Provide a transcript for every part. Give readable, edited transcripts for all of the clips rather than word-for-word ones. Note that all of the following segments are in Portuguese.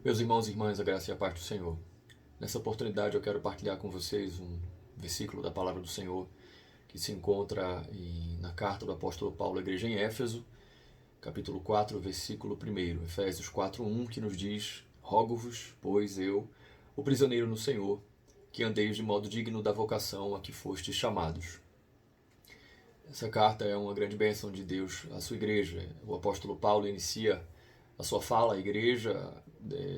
Meus irmãos e irmãs, a graça e a paz do Senhor. Nessa oportunidade eu quero partilhar com vocês um versículo da palavra do Senhor que se encontra na carta do apóstolo Paulo à igreja em Éfeso, capítulo 4, versículo 1, Efésios 4:1, que nos diz: Rogo-vos, pois eu, o prisioneiro no Senhor, que andeis de modo digno da vocação a que fostes chamados. Essa carta é uma grande bênção de Deus à sua igreja. O apóstolo Paulo inicia a sua fala à igreja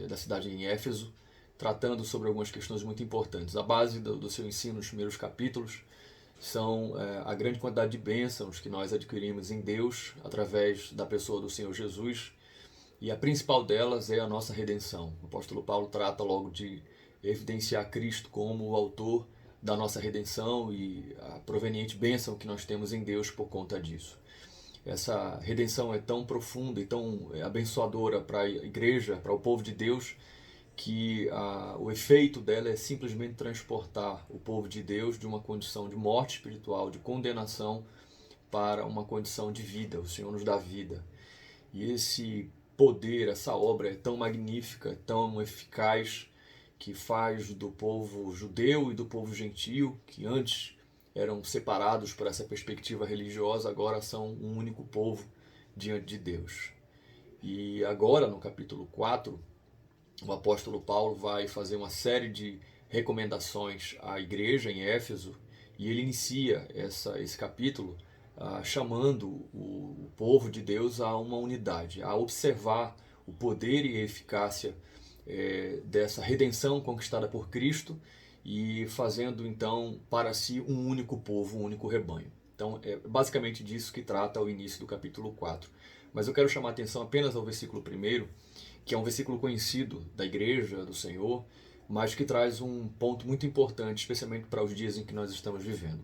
da cidade em Éfeso, tratando sobre algumas questões muito importantes. A base do seu ensino nos primeiros capítulos são a grande quantidade de bênçãos que nós adquirimos em Deus através da pessoa do Senhor Jesus, e a principal delas é a nossa redenção. O apóstolo Paulo trata logo de evidenciar Cristo como o autor da nossa redenção e a proveniente bênção que nós temos em Deus por conta disso. Essa redenção é tão profunda e tão abençoadora para a igreja, para o povo de Deus, que o efeito dela é simplesmente transportar o povo de Deus de uma condição de morte espiritual, de condenação, para uma condição de vida. O Senhor nos dá vida. E esse poder, essa obra é tão magnífica, tão eficaz, que faz do povo judeu e do povo gentio, que antes eram separados por essa perspectiva religiosa, agora são um único povo diante de Deus. E agora, no capítulo 4, o apóstolo Paulo vai fazer uma série de recomendações à igreja em Éfeso, e ele inicia esse capítulo chamando o povo de Deus a uma unidade, a observar o poder e a eficácia dessa redenção conquistada por Cristo, e fazendo então para si um único povo, um único rebanho. Então é basicamente disso que trata o início do capítulo 4. Mas eu quero chamar a atenção apenas ao versículo 1, que é um versículo conhecido da igreja, do Senhor, mas que traz um ponto muito importante, especialmente para os dias em que nós estamos vivendo.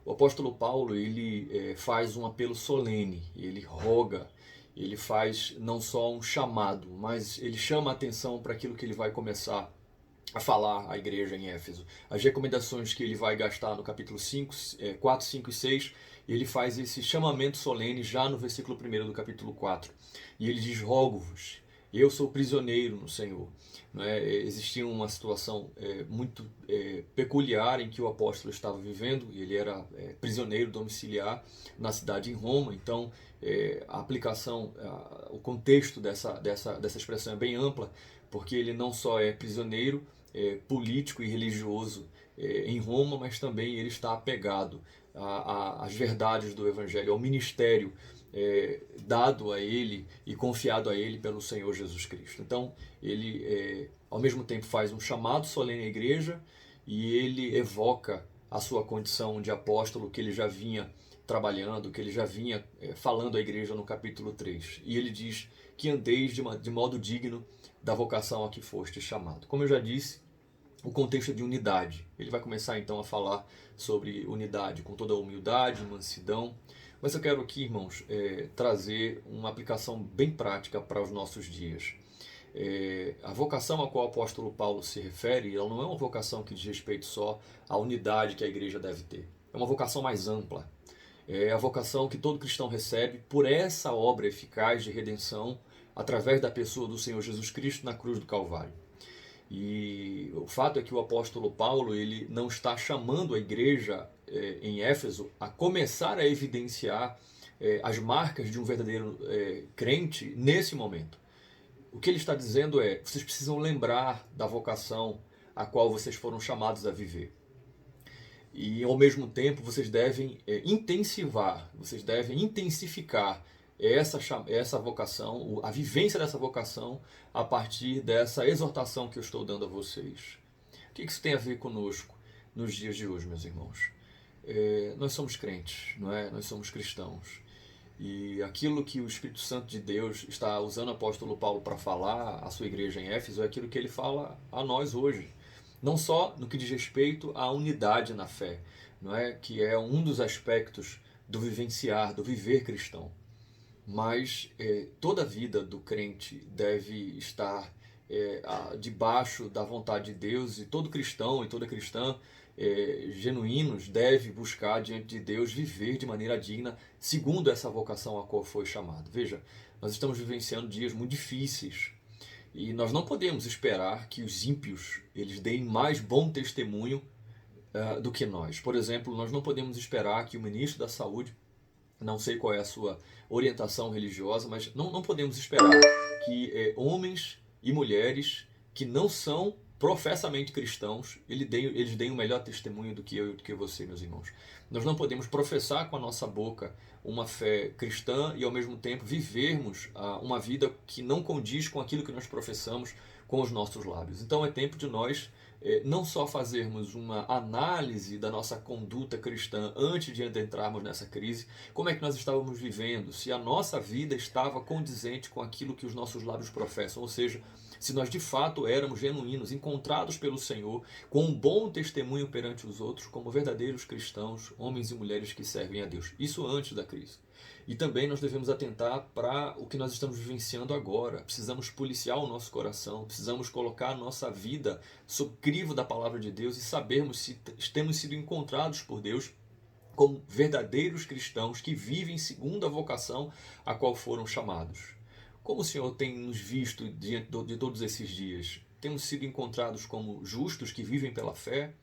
O apóstolo Paulo, ele faz um apelo solene, ele roga, ele faz não só um chamado, mas ele chama a atenção para aquilo que ele vai começar a falar à igreja em Éfeso. As recomendações que ele vai gastar no capítulo 5, 4, 5 e 6, ele faz esse chamamento solene já no versículo 1 do capítulo 4. E ele diz: Rogo-vos, eu sou prisioneiro no Senhor. Não é? Existia uma situação muito peculiar em que o apóstolo estava vivendo. Ele era prisioneiro domiciliar na cidade em Roma. Então a aplicação, o contexto dessa expressão é bem ampla, porque ele não só é prisioneiro político e religioso em Roma, mas também ele está apegado às verdades do Evangelho, ao ministério dado a ele e confiado a ele pelo Senhor Jesus Cristo. Então, ele ao mesmo tempo faz um chamado solene à igreja, e ele evoca a sua condição de apóstolo que ele já vinha trabalhando, que ele já vinha falando à igreja no capítulo 3. E ele diz que andeis de modo digno da vocação a que foste chamado. Como eu já disse, o contexto é de unidade. Ele vai começar então a falar sobre unidade com toda a humildade, mansidão. Mas eu quero aqui, irmãos, trazer uma aplicação bem prática para os nossos dias. A vocação a qual o apóstolo Paulo se refere, ela não é uma vocação que diz respeito só à unidade que a igreja deve ter. É uma vocação mais ampla. É a vocação que todo cristão recebe por essa obra eficaz de redenção através da pessoa do Senhor Jesus Cristo na cruz do Calvário. E o fato é que o apóstolo Paulo, ele não está chamando a igreja em Éfeso a começar a evidenciar as marcas de um verdadeiro crente nesse momento. O que ele está dizendo é: vocês precisam lembrar da vocação a qual vocês foram chamados a viver. E ao mesmo tempo vocês devem vocês devem intensificar essa vocação, a vivência dessa vocação, a partir dessa exortação que eu estou dando a vocês. O que isso tem a ver conosco nos dias de hoje, meus irmãos? Nós somos crentes, não é? Nós somos cristãos. E aquilo que o Espírito Santo de Deus está usando o apóstolo Paulo para falar à sua igreja em Éfeso é aquilo que ele fala a nós hoje. Não só no que diz respeito à unidade na fé, não é? Que é um dos aspectos do vivenciar, do viver cristão. Mas toda a vida do crente deve estar debaixo da vontade de Deus, e todo cristão e toda cristã genuínos deve buscar diante de Deus viver de maneira digna, segundo essa vocação a qual foi chamado. Veja, nós estamos vivenciando dias muito difíceis, E nós não podemos esperar que os ímpios eles deem mais bom testemunho do que nós. Por exemplo, nós não podemos esperar que o ministro da Saúde, não sei qual é a sua orientação religiosa, mas não podemos esperar que homens e mulheres que não são professamente cristãos, eles deem o melhor testemunho do que eu e do que você, meus irmãos. Nós não podemos professar com a nossa boca uma fé cristã e ao mesmo tempo vivermos uma vida que não condiz com aquilo que nós professamos com os nossos lábios. Então é tempo de nós não só fazermos uma análise da nossa conduta cristã antes de entrarmos nessa crise, como é que nós estávamos vivendo, se a nossa vida estava condizente com aquilo que os nossos lábios professam, ou seja, se nós de fato éramos genuínos, encontrados pelo Senhor, com um bom testemunho perante os outros, como verdadeiros cristãos, homens e mulheres que servem a Deus. Isso antes da crise. E também nós devemos atentar para o que nós estamos vivenciando agora. Precisamos policiar o nosso coração, precisamos colocar a nossa vida sob crivo da palavra de Deus e sabermos se temos sido encontrados por Deus como verdadeiros cristãos que vivem segundo a vocação a qual foram chamados. Como o Senhor tem nos visto diante de todos esses dias? Temos sido encontrados como justos que vivem pela fé,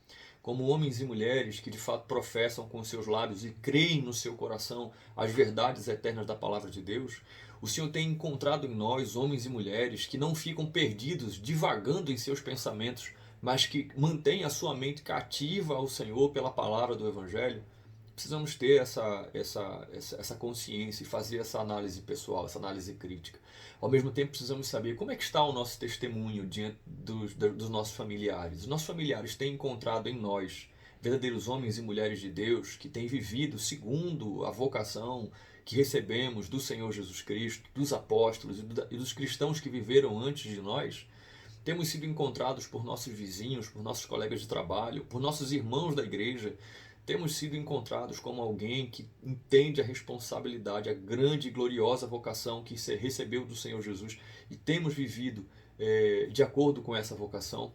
como homens e mulheres que de fato professam com seus lábios e creem no seu coração as verdades eternas da palavra de Deus? O Senhor tem encontrado em nós homens e mulheres que não ficam perdidos, divagando em seus pensamentos, mas que mantêm a sua mente cativa ao Senhor pela palavra do Evangelho? Precisamos ter essa consciência e fazer essa análise pessoal, essa análise crítica. Ao mesmo tempo, precisamos saber como é que está o nosso testemunho diante dos nossos familiares. Os nossos familiares têm encontrado em nós verdadeiros homens e mulheres de Deus que têm vivido segundo a vocação que recebemos do Senhor Jesus Cristo, dos apóstolos e dos cristãos que viveram antes de nós. Temos sido encontrados por nossos vizinhos, por nossos colegas de trabalho, por nossos irmãos da igreja. Temos sido encontrados como alguém que entende a responsabilidade, a grande e gloriosa vocação que recebeu do Senhor Jesus e temos vivido de acordo com essa vocação.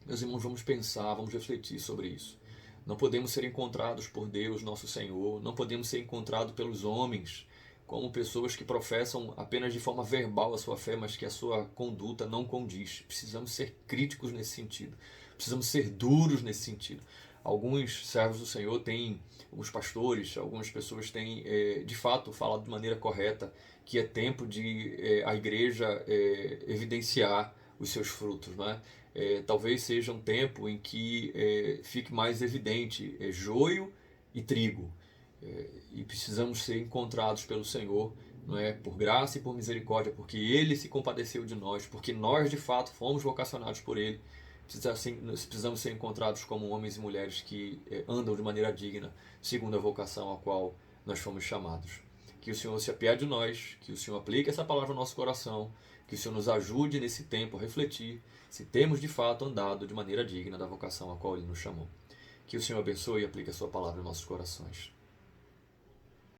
Meus irmãos, vamos pensar, vamos refletir sobre isso. Não podemos ser encontrados por Deus, nosso Senhor, não podemos ser encontrados pelos homens como pessoas que professam apenas de forma verbal a sua fé, mas que a sua conduta não condiz. Precisamos ser críticos nesse sentido, precisamos ser duros nesse sentido. Alguns servos do Senhor têm, alguns pastores, algumas pessoas têm de fato falado de maneira correta que é tempo de a igreja evidenciar os seus frutos, não é? Talvez seja um tempo em que fique mais evidente joio e trigo, e precisamos ser encontrados pelo Senhor, não é? Por graça e por misericórdia, porque Ele se compadeceu de nós, porque nós de fato fomos vocacionados por Ele. Precisamos ser encontrados como homens e mulheres que andam de maneira digna, segundo a vocação a qual nós fomos chamados. Que o Senhor se apiede de nós, que o Senhor aplique essa palavra no nosso coração, que o Senhor nos ajude nesse tempo a refletir se temos de fato andado de maneira digna da vocação a qual Ele nos chamou. Que o Senhor abençoe e aplique a sua palavra em nossos corações.